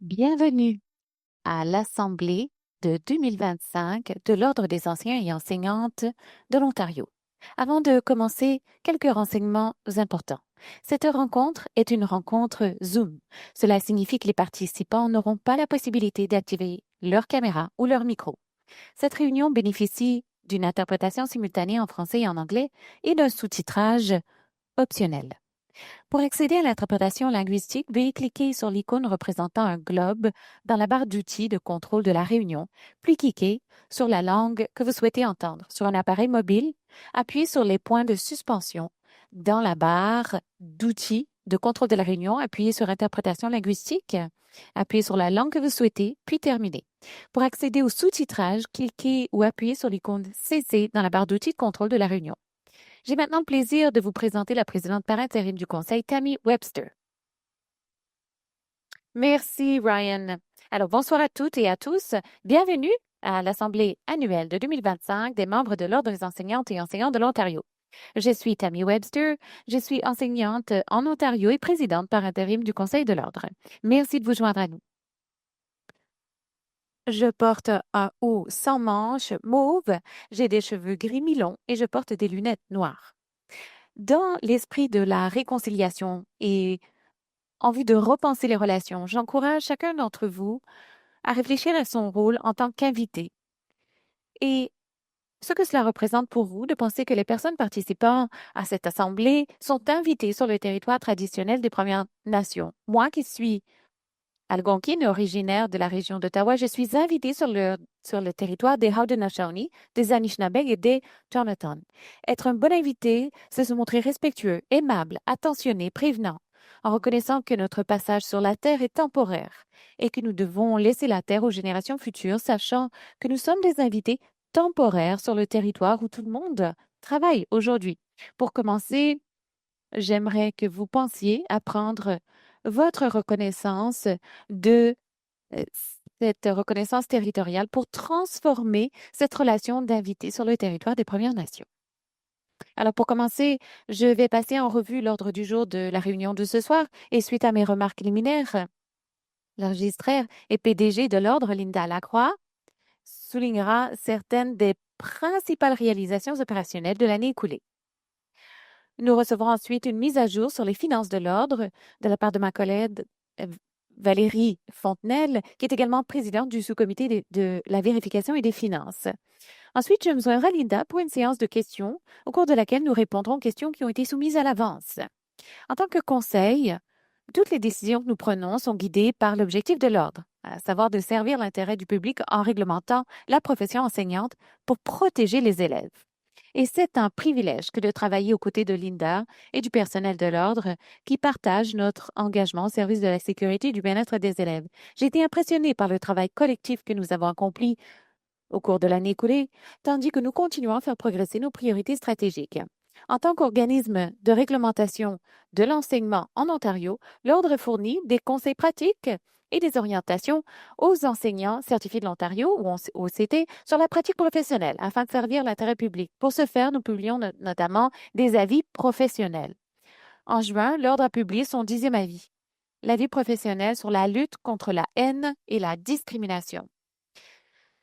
Bienvenue à l'Assemblée de 2025 de l'Ordre des enseignants et enseignantes de l'Ontario. Avant de commencer, quelques renseignements importants. Cette rencontre est une rencontre Zoom. Cela signifie que les participants n'auront pas la possibilité d'activer leur caméra ou leur micro. Cette réunion bénéficie d'une interprétation simultanée en français et en anglais et d'un sous-titrage optionnel. Pour accéder à l'interprétation linguistique, veuillez cliquer sur l'icône représentant un globe dans la barre d'outils de contrôle de la réunion, puis cliquez sur la langue que vous souhaitez entendre. Sur un appareil mobile, appuyez sur les points de suspension dans la barre d'outils de contrôle de la réunion, appuyez sur Interprétation linguistique, appuyez sur la langue que vous souhaitez, puis terminez. Pour accéder au sous-titrage, cliquez ou appuyez sur l'icône CC dans la barre d'outils de contrôle de la réunion. J'ai maintenant le plaisir de vous présenter la présidente par intérim du Conseil, Tammy Webster. Merci, Ryan. Alors, bonsoir à toutes et à tous. Bienvenue à l'Assemblée annuelle de 2025 des membres de l'Ordre des enseignantes et enseignants de l'Ontario. Je suis Tammy Webster, je suis enseignante en Ontario et présidente par intérim du Conseil de l'Ordre. Merci de vous joindre à nous. Je porte un haut sans manches mauve, j'ai des cheveux gris mi-longs et je porte des lunettes noires. Dans l'esprit de la réconciliation et en vue de repenser les relations, j'encourage chacun d'entre vous à réfléchir à son rôle en tant qu'invité et ce que cela représente pour vous de penser que les personnes participant à cette assemblée sont invitées sur le territoire traditionnel des Premières Nations. Moi qui suis algonquine et originaire de la région d'Ottawa, je suis invitée sur le territoire des Haudenosaunee, des Anishinaabeg et des Jonathan. Être un bon invité, c'est se montrer respectueux, aimable, attentionné, prévenant, en reconnaissant que notre passage sur la Terre est temporaire et que nous devons laisser la Terre aux générations futures, sachant que nous sommes des invités temporaires sur le territoire où tout le monde travaille aujourd'hui. Pour commencer, j'aimerais que vous pensiez à prendre votre reconnaissance de euh, cette reconnaissance territoriale pour transformer cette relation d'invité sur le territoire des Premières Nations. Alors, pour commencer, je vais passer en revue l'ordre du jour de la réunion de ce soir et suite à mes remarques liminaires, l'enregistraire et PDG de l'ordre, Linda Lacroix, soulignera certaines des principales réalisations opérationnelles de l'année écoulée. Nous recevrons ensuite une mise à jour sur les finances de l'Ordre de la part de ma collègue euh, Valérie Fontenelle, qui est également présidente du sous-comité de la vérification et des finances. Ensuite, je me joindrai à Linda pour une séance de questions au cours de laquelle nous répondrons aux questions qui ont été soumises à l'avance. En tant que conseil, toutes les décisions que nous prenons sont guidées par l'objectif de l'Ordre, à savoir de servir l'intérêt du public en réglementant la profession enseignante pour protéger les élèves. Et c'est un privilège que de travailler aux côtés de Linda et du personnel de l'Ordre qui partagent notre engagement au service de la sécurité et du bien-être des élèves. J'ai été impressionnée par le travail collectif que nous avons accompli au cours de l'année écoulée, tandis que nous continuons à faire progresser nos priorités stratégiques. En tant qu'organisme de réglementation de l'enseignement en Ontario, l'Ordre fournit des conseils pratiques et des orientations aux enseignants certifiés de l'Ontario ou OCT sur la pratique professionnelle afin de servir l'intérêt public. Pour ce faire, nous publions notamment des avis professionnels. En juin, l'Ordre a publié son 10e avis, l'avis professionnel sur la lutte contre la haine et la discrimination.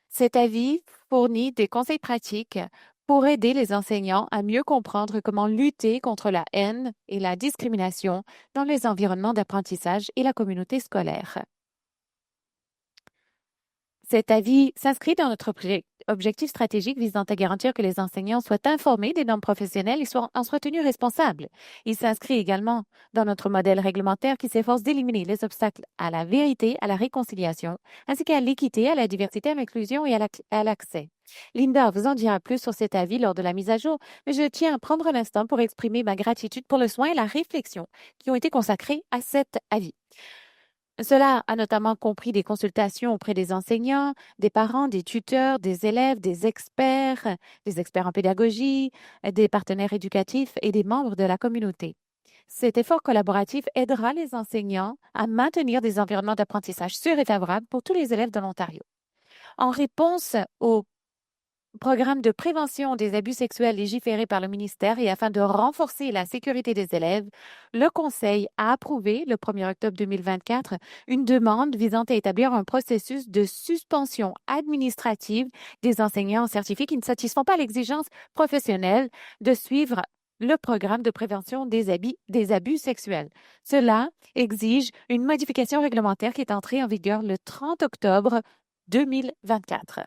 Cet avis fournit des conseils pratiques pour aider les enseignants à mieux comprendre comment lutter contre la haine et la discrimination dans les environnements d'apprentissage et la communauté scolaire. Cet avis s'inscrit dans notre objectif stratégique visant à garantir que les enseignants soient informés des normes professionnelles et en soient tenus responsables. Il s'inscrit également dans notre modèle réglementaire qui s'efforce d'éliminer les obstacles à la vérité, à la réconciliation, ainsi qu'à l'équité, à la diversité, à l'inclusion et à l'accès. Linda vous en dira plus sur cet avis lors de la mise à jour, mais je tiens à prendre l'instant pour exprimer ma gratitude pour le soin et la réflexion qui ont été consacrés à cet avis. Cela a notamment compris des consultations auprès des enseignants, des parents, des tuteurs, des élèves, des experts en pédagogie, des partenaires éducatifs et des membres de la communauté. Cet effort collaboratif aidera les enseignants à maintenir des environnements d'apprentissage sûrs et favorables pour tous les élèves de l'Ontario. En réponse aux programme de prévention des abus sexuels légiféré par le ministère et afin de renforcer la sécurité des élèves, le Conseil a approuvé le 1er octobre 2024 une demande visant à établir un processus de suspension administrative des enseignants certifiés qui ne satisfont pas l'exigence professionnelle de suivre le programme de prévention des abus sexuels. Cela exige une modification réglementaire qui est entrée en vigueur le 30 octobre 2024.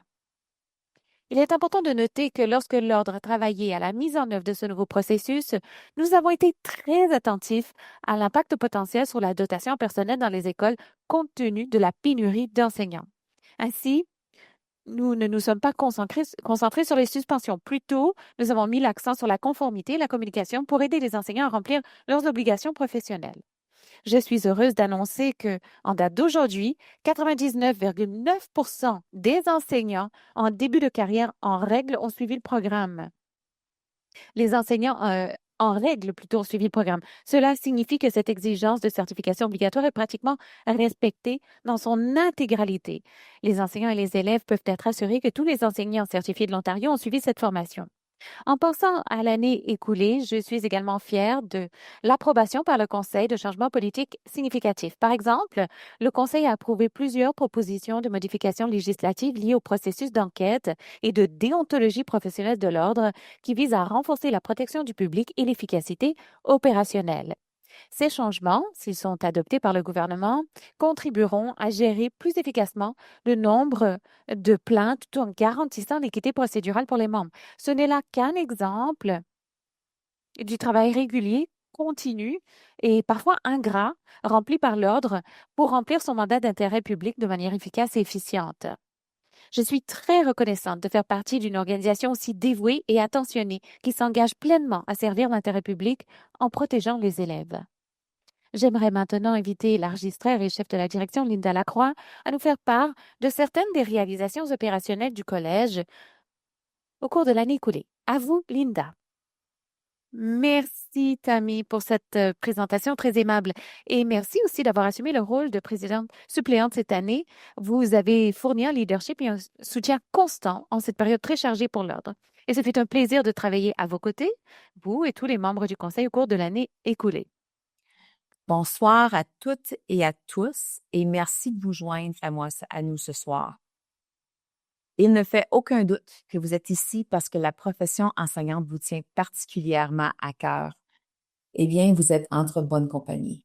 Il est important de noter que lorsque l'Ordre a travaillé à la mise en œuvre de ce nouveau processus, nous avons été très attentifs à l'impact potentiel sur la dotation personnelle dans les écoles compte tenu de la pénurie d'enseignants. Ainsi, nous ne nous sommes pas concentrés sur les suspensions. Plutôt, nous avons mis l'accent sur la conformité et la communication pour aider les enseignants à remplir leurs obligations professionnelles. Je suis heureuse d'annoncer que, en date d'aujourd'hui, 99,9% des enseignants en début de carrière en règle ont suivi le programme. Les enseignants en règle plutôt ont suivi le programme. Cela signifie que cette exigence de certification obligatoire est pratiquement respectée dans son intégralité. Les enseignants et les élèves peuvent être assurés que tous les enseignants certifiés de l'Ontario ont suivi cette formation. En pensant à l'année écoulée, je suis également fière de l'approbation par le Conseil de changements politiques significatifs. Par exemple, le Conseil a approuvé plusieurs propositions de modifications législatives liées au processus d'enquête et de déontologie professionnelle de l'Ordre qui visent à renforcer la protection du public et l'efficacité opérationnelle. Ces changements, s'ils sont adoptés par le gouvernement, contribueront à gérer plus efficacement le nombre de plaintes tout en garantissant l'équité procédurale pour les membres. Ce n'est là qu'un exemple du travail régulier, continu et parfois ingrat rempli par l'Ordre pour remplir son mandat d'intérêt public de manière efficace et efficiente. Je suis très reconnaissante de faire partie d'une organisation aussi dévouée et attentionnée qui s'engage pleinement à servir l'intérêt public en protégeant les élèves. J'aimerais maintenant inviter la registraire et chef de la direction, Linda Lacroix, à nous faire part de certaines des réalisations opérationnelles du Collège au cours de l'année écoulée. À vous, Linda. Merci, Tammy, pour cette présentation très aimable. Et merci aussi d'avoir assumé le rôle de présidente suppléante cette année. Vous avez fourni un leadership et un soutien constant en cette période très chargée pour l'Ordre. Et ce fut un plaisir de travailler à vos côtés, vous et tous les membres du Conseil au cours de l'année écoulée. Bonsoir à toutes et à tous et merci de vous joindre à nous ce soir. Il ne fait aucun doute que vous êtes ici parce que la profession enseignante vous tient particulièrement à cœur. Eh bien, vous êtes entre bonne compagnie.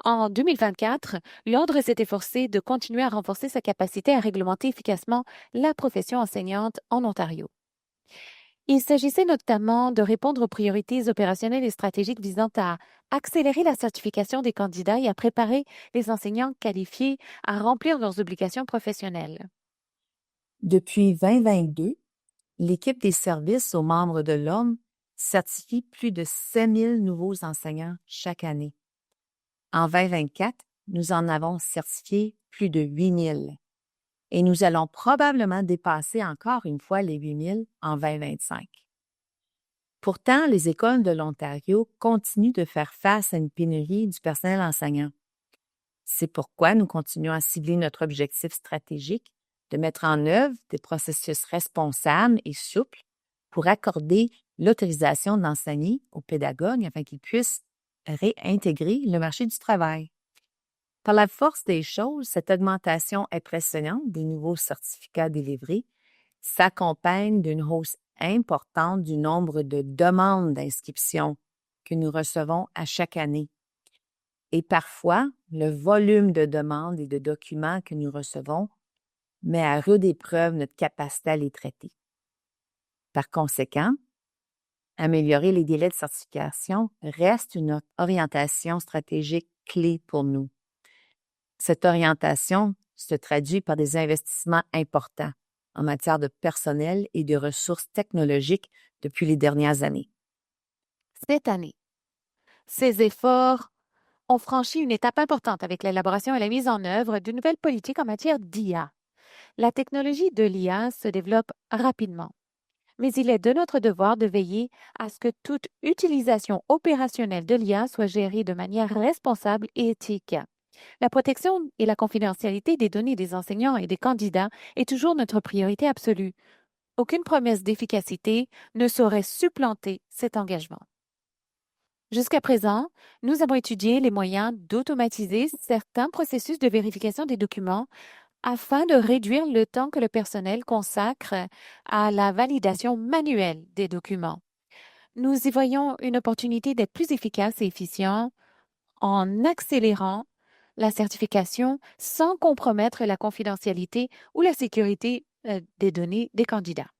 En 2024, l'Ordre s'est efforcé de continuer à renforcer sa capacité à réglementer efficacement la profession enseignante en Ontario. Il s'agissait notamment de répondre aux priorités opérationnelles et stratégiques visant à accélérer la certification des candidats et à préparer les enseignants qualifiés à remplir leurs obligations professionnelles. Depuis 2022, l'équipe des services aux membres de l'Ordre certifie plus de 7000 nouveaux enseignants chaque année. En 2024, nous en avons certifié plus de 8000 et nous allons probablement dépasser encore une fois les 8000 en 2025. Pourtant, les écoles de l'Ontario continuent de faire face à une pénurie du personnel enseignant. C'est pourquoi nous continuons à cibler notre objectif stratégique de mettre en œuvre des processus responsables et souples pour accorder l'autorisation d'enseigner aux pédagogues afin qu'ils puissent réintégrer le marché du travail. Par la force des choses, cette augmentation impressionnante des nouveaux certificats délivrés s'accompagne d'une hausse importante du nombre de demandes d'inscription que nous recevons à chaque année. Et parfois, le volume de demandes et de documents que nous recevons met à rude épreuve notre capacité à les traiter. Par conséquent, améliorer les délais de certification reste une orientation stratégique clé pour nous. Cette orientation se traduit par des investissements importants en matière de personnel et de ressources technologiques depuis les dernières années. Cette année, ces efforts ont franchi une étape importante avec l'élaboration et la mise en œuvre d'une nouvelle politique en matière d'IA. La technologie de l'IA se développe rapidement, mais il est de notre devoir de veiller à ce que toute utilisation opérationnelle de l'IA soit gérée de manière responsable et éthique. La protection et la confidentialité des données des enseignants et des candidats est toujours notre priorité absolue. Aucune promesse d'efficacité ne saurait supplanter cet engagement. Jusqu'à présent, nous avons étudié les moyens d'automatiser certains processus de vérification des documents afin de réduire le temps que le personnel consacre à la validation manuelle des documents. Nous y voyons une opportunité d'être plus efficace et efficient en accélérant la certification sans compromettre la confidentialité ou la sécurité des données des candidats.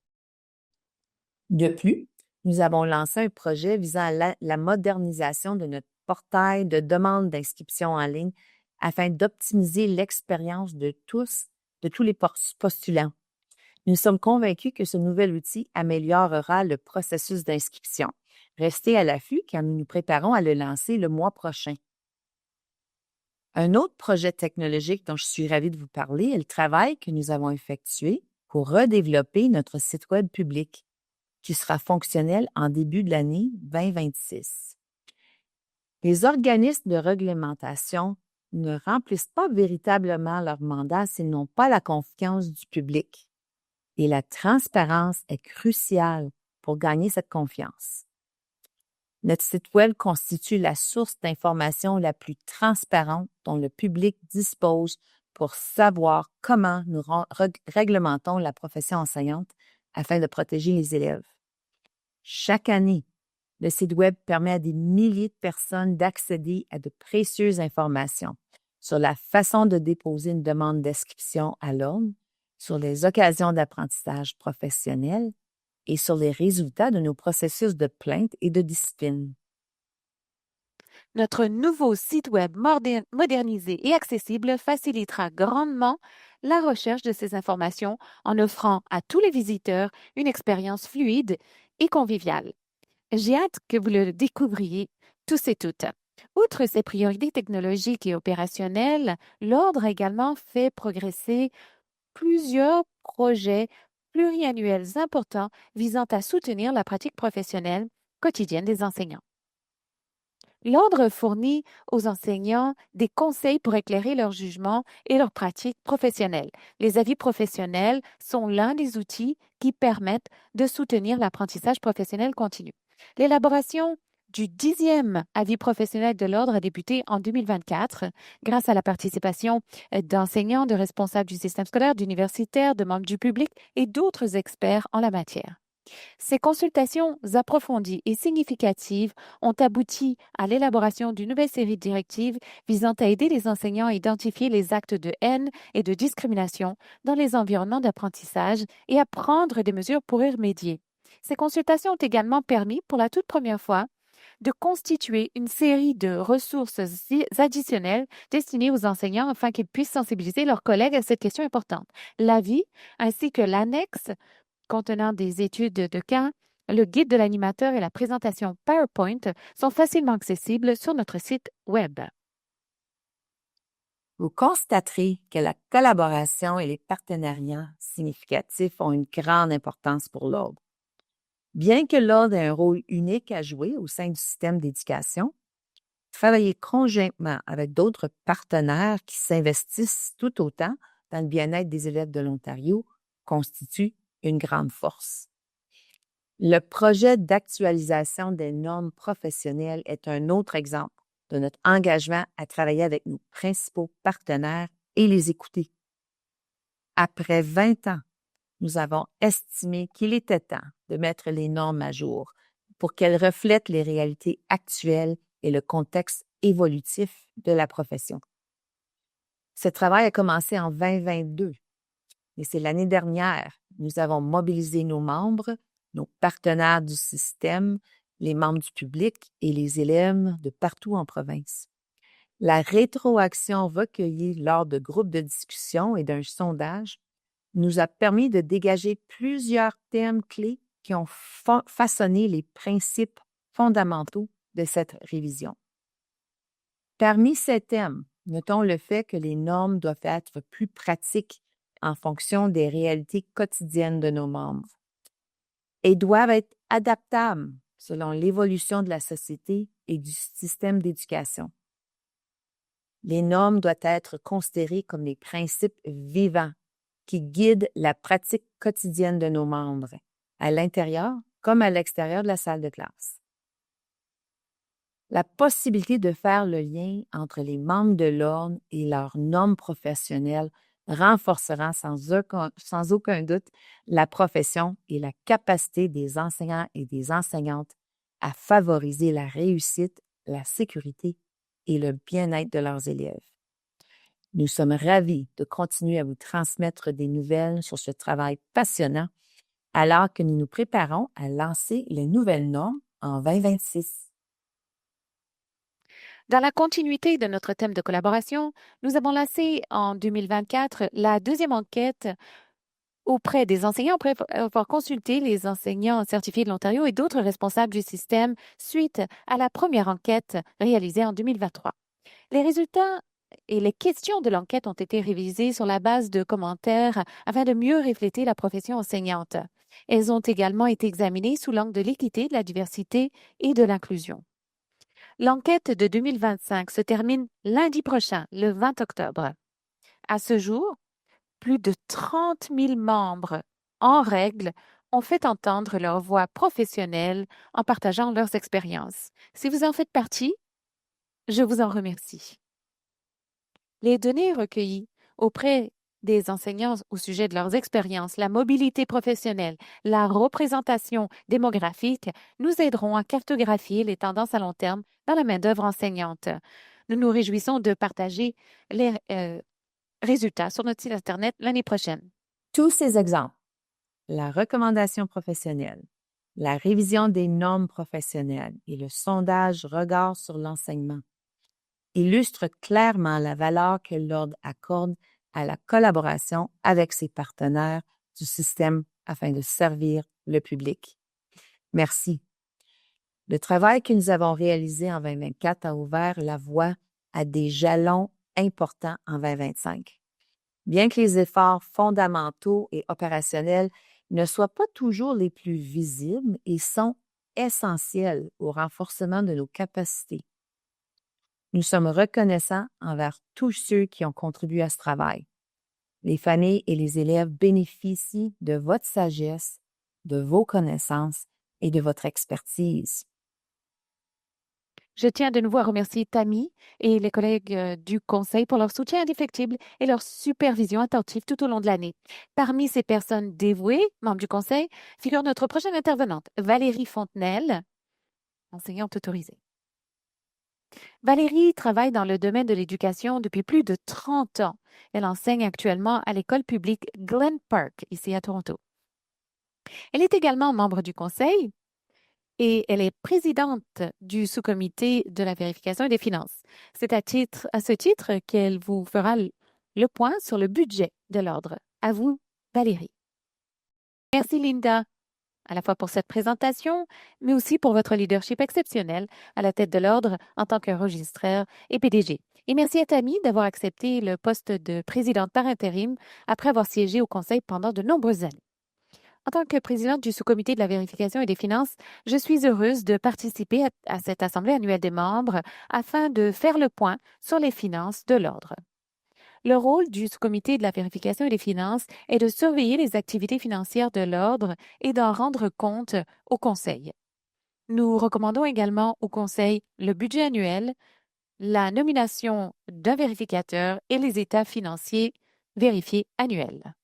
De plus, nous avons lancé un projet visant à la modernisation de notre portail de demande d'inscription en ligne afin d'optimiser l'expérience de tous les postulants. Nous sommes convaincus que ce nouvel outil améliorera le processus d'inscription. Restez à l'affût car nous nous préparons à le lancer le mois prochain. Un autre projet technologique dont je suis ravie de vous parler est le travail que nous avons effectué pour redévelopper notre site Web public, qui sera fonctionnel en début de l'année 2026. Les organismes de réglementation ne remplissent pas véritablement leur mandat s'ils n'ont pas la confiance du public. Et la transparence est cruciale pour gagner cette confiance. Notre site Web constitue la source d'information la plus transparente dont le public dispose pour savoir comment nous réglementons la profession enseignante afin de protéger les élèves. Chaque année, le site Web permet à des milliers de personnes d'accéder à de précieuses informations sur la façon de déposer une demande d'inscription à l'ordre, sur les occasions d'apprentissage professionnel et sur les résultats de nos processus de plainte et de discipline. Notre nouveau site Web modernisé et accessible facilitera grandement la recherche de ces informations en offrant à tous les visiteurs une expérience fluide et conviviale. J'ai hâte que vous le découvriez tous et toutes. Outre ses priorités technologiques et opérationnelles, l'Ordre a également fait progresser plusieurs projets pluriannuels importants visant à soutenir la pratique professionnelle quotidienne des enseignants. L'Ordre fournit aux enseignants des conseils pour éclairer leur jugement et leur pratique professionnelle. Les avis professionnels sont l'un des outils qui permettent de soutenir l'apprentissage professionnel continu. L'élaboration du 10e avis professionnel de l'Ordre a débuté en 2024 grâce à la participation d'enseignants, de responsables du système scolaire, d'universitaires, de membres du public et d'autres experts en la matière. Ces consultations approfondies et significatives ont abouti à l'élaboration d'une nouvelle série de directives visant à aider les enseignants à identifier les actes de haine et de discrimination dans les environnements d'apprentissage et à prendre des mesures pour y remédier. Ces consultations ont également permis, pour la toute première fois, de constituer une série de ressources additionnelles destinées aux enseignants afin qu'ils puissent sensibiliser leurs collègues à cette question importante. L'avis ainsi que l'annexe contenant des études de cas, le guide de l'animateur et la présentation PowerPoint sont facilement accessibles sur notre site Web. Vous constaterez que la collaboration et les partenariats significatifs ont une grande importance pour l'Ordre. Bien que l'Ordre ait un rôle unique à jouer au sein du système d'éducation, travailler conjointement avec d'autres partenaires qui s'investissent tout autant dans le bien-être des élèves de l'Ontario constitue une grande force. Le projet d'actualisation des normes professionnelles est un autre exemple de notre engagement à travailler avec nos principaux partenaires et les écouter. Après 20 ans, nous avons estimé qu'il était temps de mettre les normes à jour pour qu'elles reflètent les réalités actuelles et le contexte évolutif de la profession. Ce travail a commencé en 2022 et c'est l'année dernière. Nous avons mobilisé nos membres, nos partenaires du système, les membres du public et les élèves de partout en province. La rétroaction recueillie lors de groupes de discussion et d'un sondage nous a permis de dégager plusieurs thèmes clés qui ont façonné les principes fondamentaux de cette révision. Parmi ces thèmes, notons le fait que les normes doivent être plus pratiques en fonction des réalités quotidiennes de nos membres et doivent être adaptables selon l'évolution de la société et du système d'éducation. Les normes doivent être considérées comme des principes vivants qui guide la pratique quotidienne de nos membres, à l'intérieur comme à l'extérieur de la salle de classe. La possibilité de faire le lien entre les membres de l'ordre et leurs normes professionnelles renforcera sans aucun doute la profession et la capacité des enseignants et des enseignantes à favoriser la réussite, la sécurité et le bien-être de leurs élèves. Nous sommes ravis de continuer à vous transmettre des nouvelles sur ce travail passionnant alors que nous nous préparons à lancer les nouvelles normes en 2026. Dans la continuité de notre thème de collaboration, nous avons lancé en 2024 la deuxième enquête auprès des enseignants après avoir consulté les enseignants certifiés de l'Ontario et d'autres responsables du système suite à la première enquête réalisée en 2023. Les résultats et les questions de l'enquête ont été révisées sur la base de commentaires afin de mieux refléter la profession enseignante. Elles ont également été examinées sous l'angle de l'équité, de la diversité et de l'inclusion. L'enquête de 2025 se termine lundi prochain, le 20 octobre. À ce jour, plus de 30 000 membres en règle ont fait entendre leur voix professionnelle en partageant leurs expériences. Si vous en faites partie, je vous en remercie. Les données recueillies auprès des enseignants au sujet de leurs expériences, la mobilité professionnelle, la représentation démographique nous aideront à cartographier les tendances à long terme dans la main-d'œuvre enseignante. Nous nous réjouissons de partager les résultats sur notre site Internet l'année prochaine. Tous ces exemples, la recommandation professionnelle, la révision des normes professionnelles et le sondage Regard sur l'enseignement illustrent clairement la valeur que l'Ordre accorde à la collaboration avec ses partenaires du système afin de servir le public. Merci. Le travail que nous avons réalisé en 2024 a ouvert la voie à des jalons importants en 2025. Bien que les efforts fondamentaux et opérationnels ne soient pas toujours les plus visibles et sont essentiels au renforcement de nos capacités, nous sommes reconnaissants envers tous ceux qui ont contribué à ce travail. Les familles et les élèves bénéficient de votre sagesse, de vos connaissances et de votre expertise. Je tiens de nouveau à remercier Tammy et les collègues du Conseil pour leur soutien indéfectible et leur supervision attentive tout au long de l'année. Parmi ces personnes dévouées, membres du Conseil, figure notre prochaine intervenante, Valérie Fontenelle, enseignante autorisée. Valérie travaille dans le domaine de l'éducation depuis plus de 30 ans. Elle enseigne actuellement à l'école publique Glen Park, ici à Toronto. Elle est également membre du Conseil et elle est présidente du sous-comité de la vérification et des finances. C'est à ce titre qu'elle vous fera le point sur le budget de l'Ordre. À vous, Valérie. Merci, Linda, à la fois pour cette présentation, mais aussi pour votre leadership exceptionnel à la tête de l'Ordre en tant que registraire et PDG. Et merci à Tammy d'avoir accepté le poste de présidente par intérim après avoir siégé au Conseil pendant de nombreuses années. En tant que présidente du sous-comité de la vérification et des finances, je suis heureuse de participer à cette assemblée annuelle des membres afin de faire le point sur les finances de l'Ordre. Le rôle du sous-comité de la vérification et des finances est de surveiller les activités financières de l'Ordre et d'en rendre compte au Conseil. Nous recommandons également au Conseil le budget annuel, la nomination d'un vérificateur et les états financiers vérifiés annuels.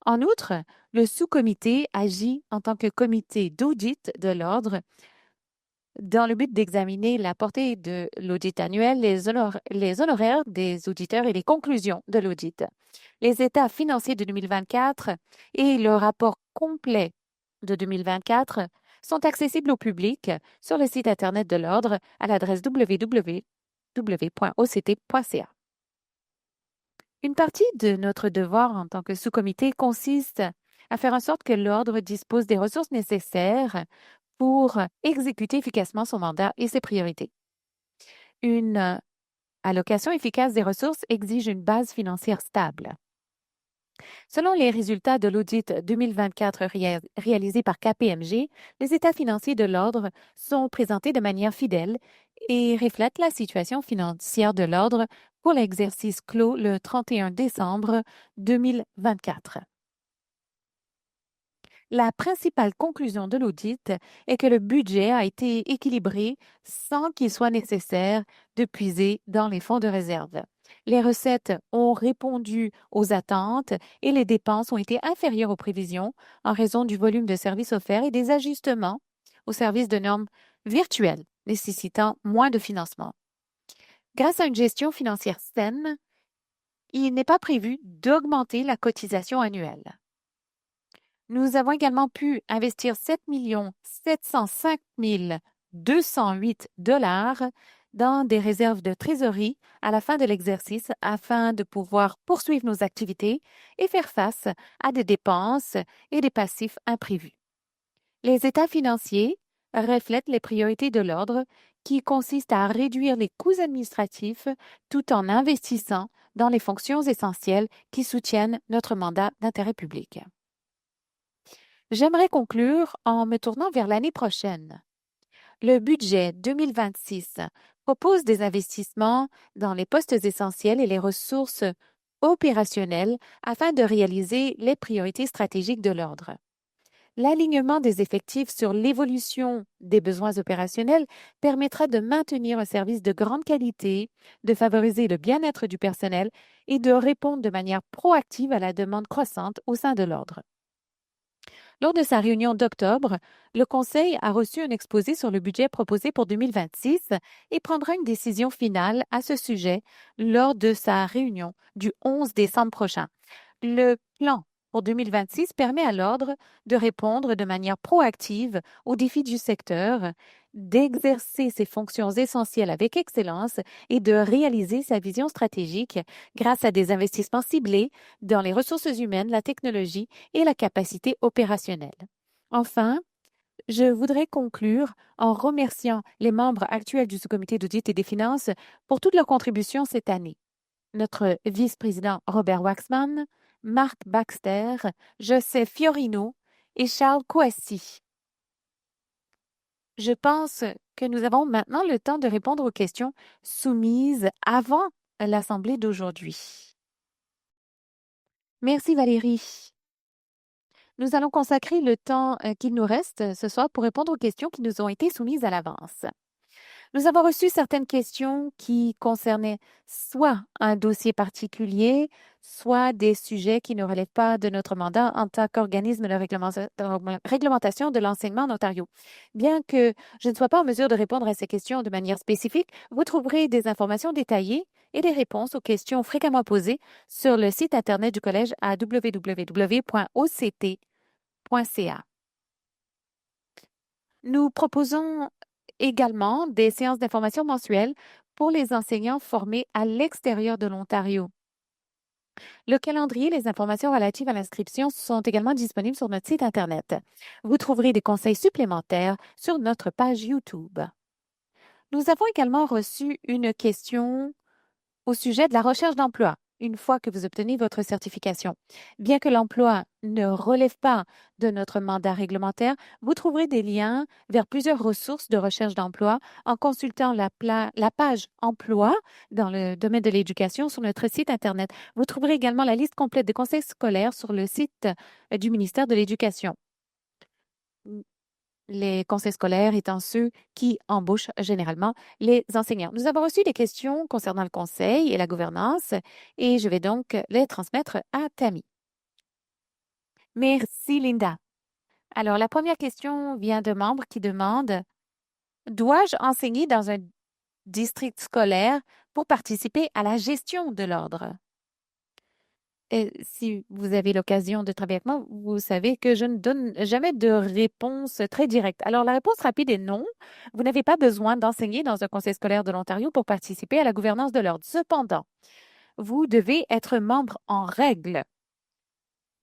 En outre, le sous-comité agit en tant que comité d'audit de l'Ordre dans le but d'examiner la portée de l'audit annuel, les honoraires des auditeurs et les conclusions de l'audit. Les états financiers de 2024 et le rapport complet de 2024 sont accessibles au public sur le site Internet de l'Ordre à l'adresse www.oct.ca. Une partie de notre devoir en tant que sous-comité consiste à faire en sorte que l'Ordre dispose des ressources nécessaires pour exécuter efficacement son mandat et ses priorités. Une allocation efficace des ressources exige une base financière stable. Selon les résultats de l'audit 2024 réalisé par KPMG, les états financiers de l'Ordre sont présentés de manière fidèle et reflètent la situation financière de l'Ordre pour l'exercice clos le 31 décembre 2024. La principale conclusion de l'audit est que le budget a été équilibré sans qu'il soit nécessaire de puiser dans les fonds de réserve. Les recettes ont répondu aux attentes et les dépenses ont été inférieures aux prévisions en raison du volume de services offerts et des ajustements au service de normes virtuelles nécessitant moins de financement. Grâce à une gestion financière saine, il n'est pas prévu d'augmenter la cotisation annuelle. Nous avons également pu investir 7 705 208 $ dans des réserves de trésorerie à la fin de l'exercice afin de pouvoir poursuivre nos activités et faire face à des dépenses et des passifs imprévus. Les états financiers reflètent les priorités de l'ordre qui consistent à réduire les coûts administratifs tout en investissant dans les fonctions essentielles qui soutiennent notre mandat d'intérêt public. J'aimerais conclure en me tournant vers l'année prochaine. Le budget 2026 propose des investissements dans les postes essentiels et les ressources opérationnelles afin de réaliser les priorités stratégiques de l'ordre. L'alignement des effectifs sur l'évolution des besoins opérationnels permettra de maintenir un service de grande qualité, de favoriser le bien-être du personnel et de répondre de manière proactive à la demande croissante au sein de l'ordre. Lors de sa réunion d'octobre, le Conseil a reçu un exposé sur le budget proposé pour 2026 et prendra une décision finale à ce sujet lors de sa réunion du 11 décembre prochain. Le plan pour 2026 permet à l'Ordre de répondre de manière proactive aux défis du secteur, d'exercer ses fonctions essentielles avec excellence et de réaliser sa vision stratégique grâce à des investissements ciblés dans les ressources humaines, la technologie et la capacité opérationnelle. Enfin, je voudrais conclure en remerciant les membres actuels du sous-comité d'audit et des finances pour toutes leurs contributions cette année. Notre vice-président Robert Waxman, Marc Baxter, Joseph Fiorino et Charles Coassi. Je pense que nous avons maintenant le temps de répondre aux questions soumises avant l'Assemblée d'aujourd'hui. Merci Valérie. Nous allons consacrer le temps qu'il nous reste ce soir pour répondre aux questions qui nous ont été soumises à l'avance. Nous avons reçu certaines questions qui concernaient soit un dossier particulier, soit des sujets qui ne relèvent pas de notre mandat en tant qu'organisme de réglementation de l'enseignement en Ontario. Bien que je ne sois pas en mesure de répondre à ces questions de manière spécifique, vous trouverez des informations détaillées et des réponses aux questions fréquemment posées sur le site Internet du Collège à www.oct.ca. Nous proposons également des séances d'information mensuelles pour les enseignants formés à l'extérieur de l'Ontario. Le calendrier et les informations relatives à l'inscription sont également disponibles sur notre site Internet. Vous trouverez des conseils supplémentaires sur notre page YouTube. Nous avons également reçu une question au sujet de la recherche d'emploi une fois que vous obtenez votre certification. Bien que l'emploi ne relève pas de notre mandat réglementaire, vous trouverez des liens vers plusieurs ressources de recherche d'emploi en consultant la page Emploi dans le domaine de l'éducation sur notre site Internet. Vous trouverez également la liste complète des conseils scolaires sur le site du ministère de l'Éducation. Les conseils scolaires étant ceux qui embauchent généralement les enseignants. Nous avons reçu des questions concernant le conseil et la gouvernance et je vais donc les transmettre à Tammy. Merci, Linda. Alors, la première question vient de membres qui demandent: dois-je enseigner dans un district scolaire pour participer à la gestion de l'ordre? Et si vous avez l'occasion de travailler avec moi, vous savez que je ne donne jamais de réponse très directe. Alors, la réponse rapide est non. Vous n'avez pas besoin d'enseigner dans un conseil scolaire de l'Ontario pour participer à la gouvernance de l'ordre. Cependant, vous devez être membre en règle.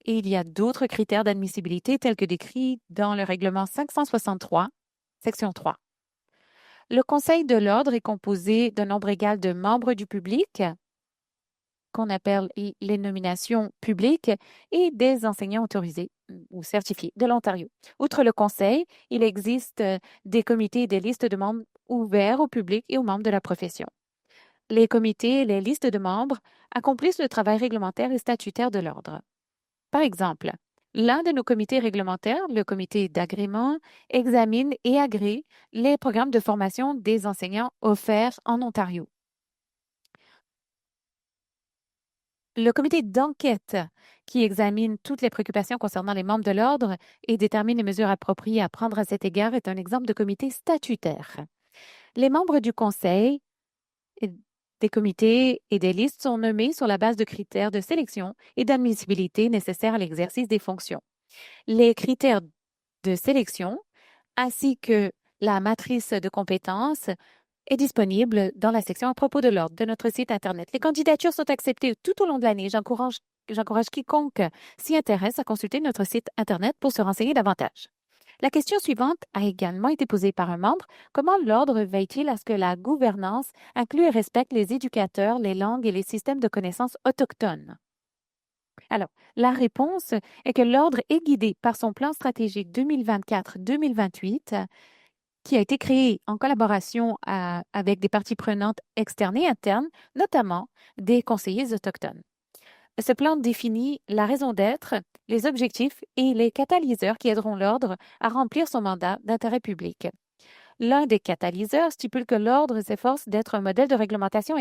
Et il y a d'autres critères d'admissibilité tels que décrits dans le règlement 563, section 3. Le conseil de l'ordre est composé d'un nombre égal de membres du public, qu'on appelle les nominations publiques, et des enseignants autorisés ou certifiés de l'Ontario. Outre le conseil, il existe des comités et des listes de membres ouverts au public et aux membres de la profession. les comités et les listes de membres accomplissent le travail réglementaire et statutaire de l'Ordre. Par exemple, l'un de nos comités réglementaires, le comité d'agrément, examine et agrée les programmes de formation des enseignants offerts en Ontario. Le comité d'enquête, qui examine toutes les préoccupations concernant les membres de l'Ordre et détermine les mesures appropriées à prendre à cet égard, est un exemple de comité statutaire. Les membres du conseil, des comités et des listes sont nommés sur la base de critères de sélection et d'admissibilité nécessaires à l'exercice des fonctions. Les critères de sélection, ainsi que la matrice de compétences, est disponible dans la section à propos de l'ordre de notre site Internet. Les candidatures sont acceptées tout au long de l'année. J'encourage quiconque s'y intéresse à consulter notre site Internet pour se renseigner davantage. La question suivante a également été posée par un membre. Comment l'Ordre veille-t-il à ce que la gouvernance inclue et respecte les éducateurs, les langues et les systèmes de connaissances autochtones? Alors, la réponse est que l'Ordre est guidé par son plan stratégique 2024-2028 qui a été créé en collaboration avec des parties prenantes externes et internes, notamment des conseillers autochtones. Ce plan définit la raison d'être, les objectifs et les catalyseurs qui aideront l'Ordre à remplir son mandat d'intérêt public. L'un des catalyseurs stipule que l'Ordre s'efforce d'être un modèle de réglementation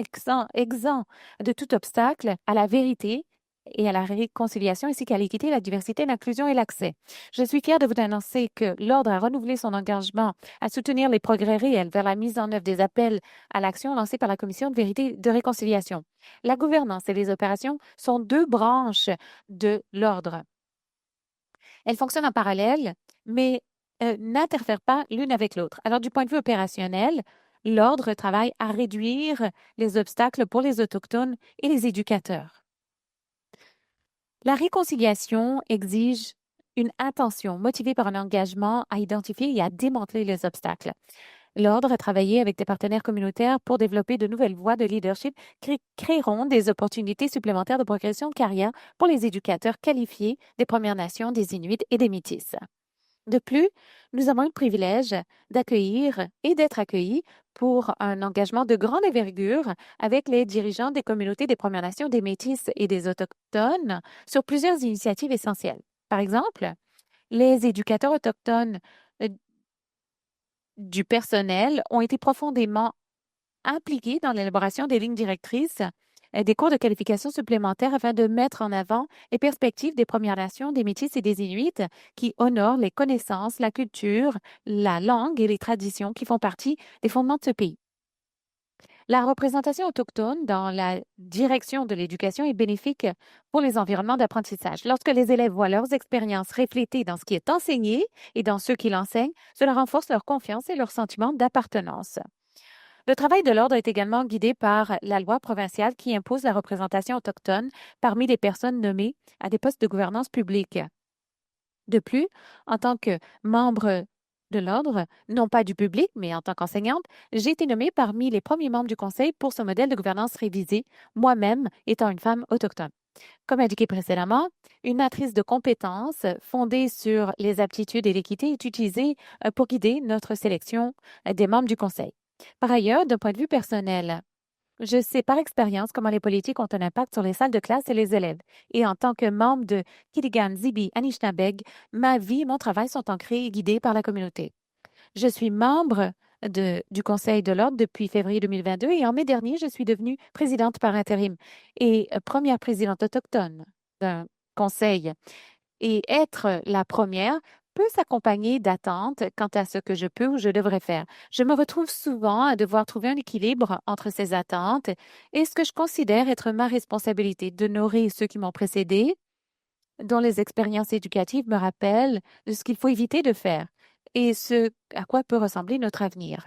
exempt de tout obstacle à la vérité et à la réconciliation, ainsi qu'à l'équité, la diversité, l'inclusion et l'accès. Je suis fière de vous annoncer que l'Ordre a renouvelé son engagement à soutenir les progrès réels vers la mise en œuvre des appels à l'action lancés par la Commission de vérité et de réconciliation. La gouvernance et les opérations sont deux branches de l'Ordre. Elles fonctionnent en parallèle, mais n'interfèrent pas l'une avec l'autre. Alors, du point de vue opérationnel, l'Ordre travaille à réduire les obstacles pour les Autochtones et les éducateurs. La réconciliation exige une intention motivée par un engagement à identifier et à démanteler les obstacles. L'Ordre a travaillé avec des partenaires communautaires pour développer de nouvelles voies de leadership qui créeront des opportunités supplémentaires de progression de carrière pour les éducateurs qualifiés des Premières Nations, des Inuits et des Métis. De plus, nous avons le privilège d'accueillir et d'être accueillis pour un engagement de grande envergure avec les dirigeants des communautés des Premières Nations, des Métis et des Autochtones sur plusieurs initiatives essentielles. Par exemple, les éducateurs autochtones du personnel ont été profondément impliqués dans l'élaboration des lignes directrices des cours de qualification supplémentaires afin de mettre en avant les perspectives des Premières Nations, des Métis et des Inuits qui honorent les connaissances, la culture, la langue et les traditions qui font partie des fondements de ce pays. La représentation autochtone dans la direction de l'éducation est bénéfique pour les environnements d'apprentissage. Lorsque les élèves voient leurs expériences reflétées dans ce qui est enseigné et dans ceux qui l'enseignent, cela renforce leur confiance et leur sentiment d'appartenance. Le travail de l'Ordre est également guidé par la loi provinciale qui impose la représentation autochtone parmi les personnes nommées à des postes de gouvernance publique. De plus, en tant que membre de l'Ordre, non pas du public, mais en tant qu'enseignante, j'ai été nommée parmi les premiers membres du Conseil pour ce modèle de gouvernance révisé, moi-même étant une femme autochtone. Comme indiqué précédemment, une matrice de compétences fondée sur les aptitudes et l'équité est utilisée pour guider notre sélection des membres du Conseil. Par ailleurs, d'un point de vue personnel, je sais par expérience comment les politiques ont un impact sur les salles de classe et les élèves. Et en tant que membre de Kitigan, Zibi, Anishinaabeg, ma vie et mon travail sont ancrés et guidés par la communauté. Je suis membre du Conseil de l'Ordre depuis février 2022 et en mai dernier, je suis devenue présidente par intérim et première présidente autochtone d'un conseil. Et être la première peut s'accompagner d'attentes quant à ce que je peux ou je devrais faire. Je me retrouve souvent à devoir trouver un équilibre entre ces attentes et ce que je considère être ma responsabilité d'honorer ceux qui m'ont précédé, dont les expériences éducatives me rappellent de ce qu'il faut éviter de faire et ce à quoi peut ressembler notre avenir.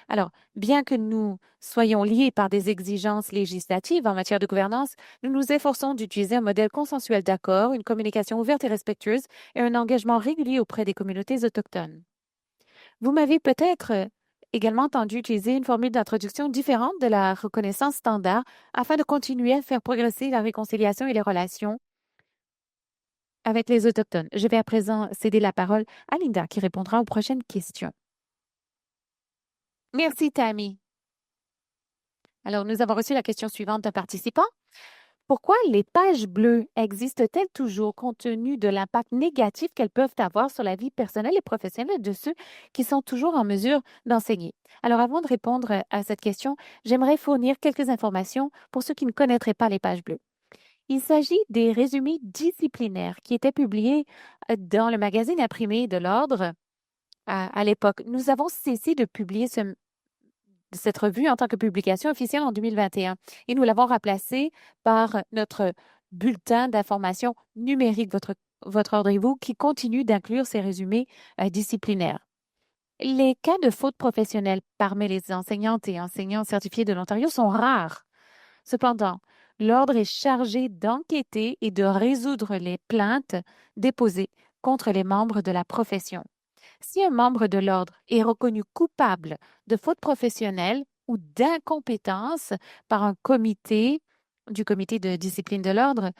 Alors, bien que nous soyons liés par des exigences législatives en matière de gouvernance, nous nous efforçons d'utiliser un modèle consensuel d'accord, une communication ouverte et respectueuse et un engagement régulier auprès des communautés autochtones. Vous m'avez peut-être également entendu utiliser une formule d'introduction différente de la reconnaissance standard afin de continuer à faire progresser la réconciliation et les relations avec les Autochtones. Je vais à présent céder la parole à Linda qui répondra aux prochaines questions. Merci, Tammy. Alors, nous avons reçu la question suivante d'un participant. Pourquoi les pages bleues existent-elles toujours compte tenu de l'impact négatif qu'elles peuvent avoir sur la vie personnelle et professionnelle de ceux qui sont toujours en mesure d'enseigner? Alors, avant de répondre à cette question, j'aimerais fournir quelques informations pour ceux qui ne connaîtraient pas les pages bleues. Il s'agit des résumés disciplinaires qui étaient publiés dans le magazine imprimé de l'Ordre à l'époque. Nous avons cessé de publier cette revue en tant que publication officielle en 2021 et nous l'avons remplacée par notre bulletin d'information numérique, votre ordre et vous, qui continue d'inclure ces résumés disciplinaires. Les cas de faute professionnelle parmi les enseignantes et enseignants certifiés de l'Ontario sont rares. Cependant, l'Ordre est chargé d'enquêter et de résoudre les plaintes déposées contre les membres de la profession. Si un membre de l'Ordre est reconnu coupable de faute professionnelle ou d'incompétence par un comité du comité de discipline de l'Ordre,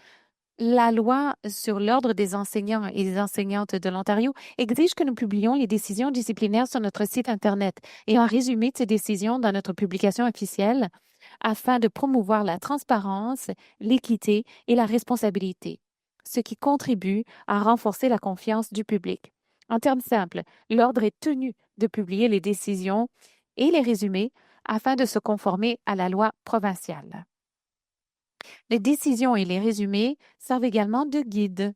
la loi sur l'Ordre des enseignants et des enseignantes de l'Ontario exige que nous publions les décisions disciplinaires sur notre site Internet et un résumé de ces décisions dans notre publication officielle afin de promouvoir la transparence, l'équité et la responsabilité, ce qui contribue à renforcer la confiance du public. En termes simples, l'Ordre est tenu de publier les décisions et les résumés afin de se conformer à la loi provinciale. Les décisions et les résumés servent également de guide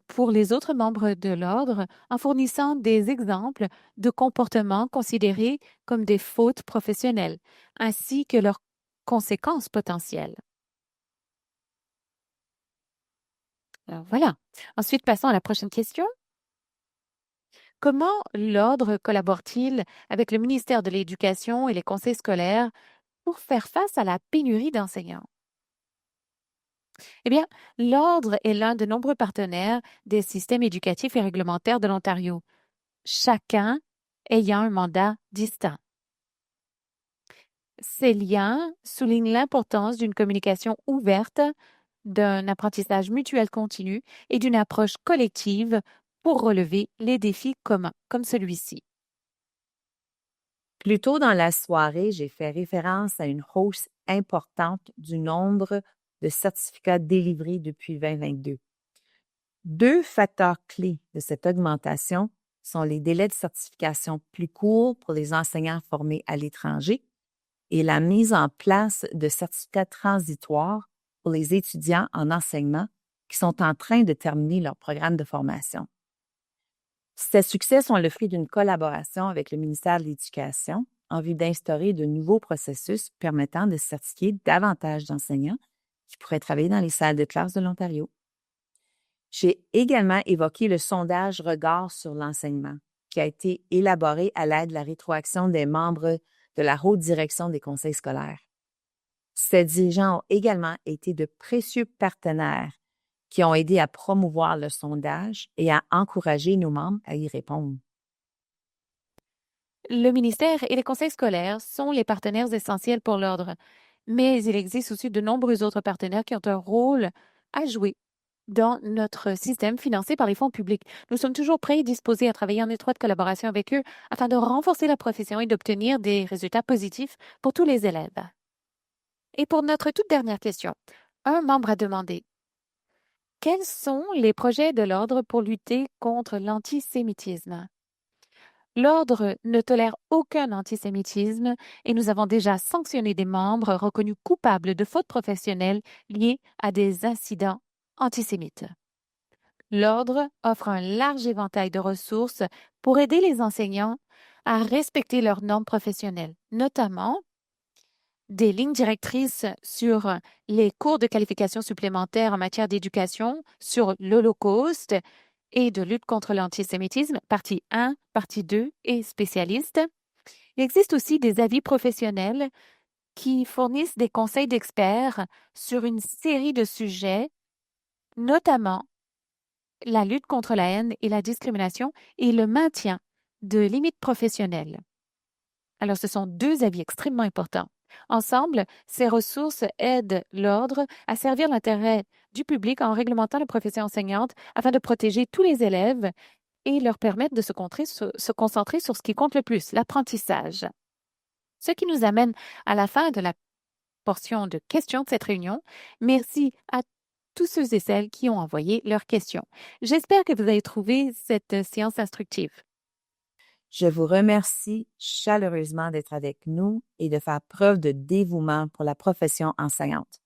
pour les autres membres de l'Ordre en fournissant des exemples de comportements considérés comme des fautes professionnelles, ainsi que leurs conséquences potentielles. Alors voilà. Ensuite, passons à la prochaine question. Comment l'Ordre collabore-t-il avec le ministère de l'Éducation et les conseils scolaires pour faire face à la pénurie d'enseignants? Eh bien, l'Ordre est l'un de nombreux partenaires des systèmes éducatifs et réglementaires de l'Ontario, chacun ayant un mandat distinct. Ces liens soulignent l'importance d'une communication ouverte, d'un apprentissage mutuel continu et d'une approche collective pour relever les défis communs, comme celui-ci. Plus tôt dans la soirée, j'ai fait référence à une hausse importante du nombre de certificats délivrés depuis 2022. Deux facteurs clés de cette augmentation sont les délais de certification plus courts pour les enseignants formés à l'étranger et la mise en place de certificats transitoires pour les étudiants en enseignement qui sont en train de terminer leur programme de formation. Ces succès sont le fruit d'une collaboration avec le ministère de l'Éducation en vue d'instaurer de nouveaux processus permettant de certifier davantage d'enseignants qui pourraient travailler dans les salles de classe de l'Ontario. J'ai également évoqué le sondage Regard sur l'enseignement, qui a été élaboré à l'aide de la rétroaction des membres de la haute direction des conseils scolaires. Ces dirigeants ont également été de précieux partenaires qui ont aidé à promouvoir le sondage et à encourager nos membres à y répondre. Le ministère et les conseils scolaires sont les partenaires essentiels pour l'Ordre, mais il existe aussi de nombreux autres partenaires qui ont un rôle à jouer dans notre système financé par les fonds publics. Nous sommes toujours prêts et disposés à travailler en étroite collaboration avec eux afin de renforcer la profession et d'obtenir des résultats positifs pour tous les élèves. Et pour notre toute dernière question, un membre a demandé: quels sont les projets de l'Ordre pour lutter contre l'antisémitisme? L'Ordre ne tolère aucun antisémitisme et nous avons déjà sanctionné des membres reconnus coupables de fautes professionnelles liées à des incidents antisémites. L'Ordre offre un large éventail de ressources pour aider les enseignants à respecter leurs normes professionnelles, notamment des lignes directrices sur les cours de qualification supplémentaires en matière d'éducation sur l'Holocauste et de lutte contre l'antisémitisme, partie 1, partie 2 et spécialiste. Il existe aussi des avis professionnels qui fournissent des conseils d'experts sur une série de sujets, notamment la lutte contre la haine et la discrimination et le maintien de limites professionnelles. Alors, ce sont deux avis extrêmement importants. Ensemble, ces ressources aident l'Ordre à servir l'intérêt du public en réglementant la profession enseignante afin de protéger tous les élèves et leur permettre de se concentrer sur ce qui compte le plus, l'apprentissage. Ce qui nous amène à la fin de la portion de questions de cette réunion. Merci à tous ceux et celles qui ont envoyé leurs questions. J'espère que vous avez trouvé cette séance instructive. Je vous remercie chaleureusement d'être avec nous et de faire preuve de dévouement pour la profession enseignante.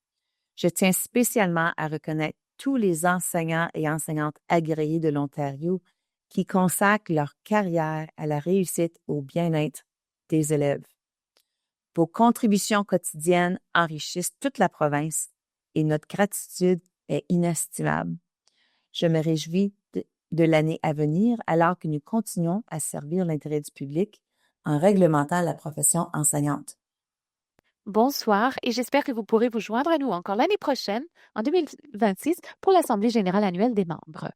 Je tiens spécialement à reconnaître tous les enseignants et enseignantes agréés de l'Ontario qui consacrent leur carrière à la réussite au bien-être des élèves. Vos contributions quotidiennes enrichissent toute la province et notre gratitude est inestimable. Je me réjouis de l'année à venir alors que nous continuons à servir l'intérêt du public en réglementant la profession enseignante. Bonsoir et j'espère que vous pourrez vous joindre à nous encore l'année prochaine, en 2026, pour l'Assemblée générale annuelle des membres.